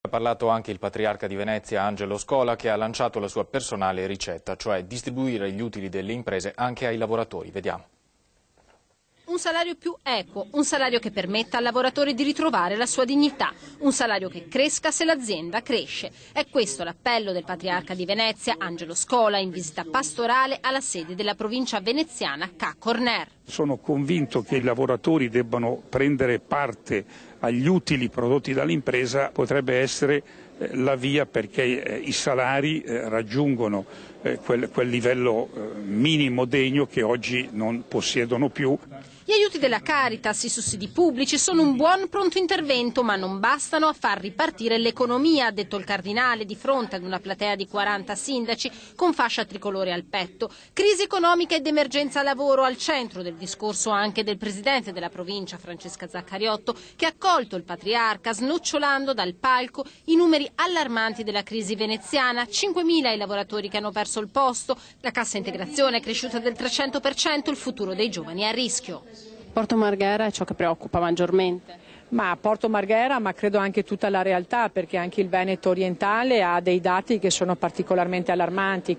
Ha parlato anche il patriarca di Venezia Angelo Scola, che ha lanciato la sua personale ricetta, cioè distribuire gli utili delle imprese anche ai lavoratori. Vediamo. Un salario più equo, un salario che permetta al lavoratore di ritrovare la sua dignità, un salario che cresca se l'azienda cresce. È questo l'appello del patriarca di Venezia Angelo Scola in visita pastorale alla sede della provincia veneziana Ca' Corner. Sono convinto che i lavoratori debbano prendere parte agli utili prodotti dall'impresa, potrebbe essere la via perché i salari raggiungono quel livello minimo degno che oggi non possiedono più. Gli aiuti della Caritas, i sussidi pubblici sono un buon pronto intervento, ma non bastano a far ripartire l'economia, ha detto il cardinale di fronte ad una platea di 40 sindaci con fascia tricolore al petto. Crisi economica ed emergenza lavoro al centro del discorso anche del presidente della provincia, Francesca Zaccariotto, che ha accolto il patriarca snocciolando dal palco i numeri allarmanti della crisi veneziana, 5.000 i lavoratori che hanno perso il posto, la cassa integrazione è cresciuta del 300%, il futuro dei giovani è a rischio. Porto Marghera è ciò che preoccupa maggiormente. Ma Porto Marghera, ma credo anche tutta la realtà, perché anche il Veneto orientale ha dei dati che sono particolarmente allarmanti.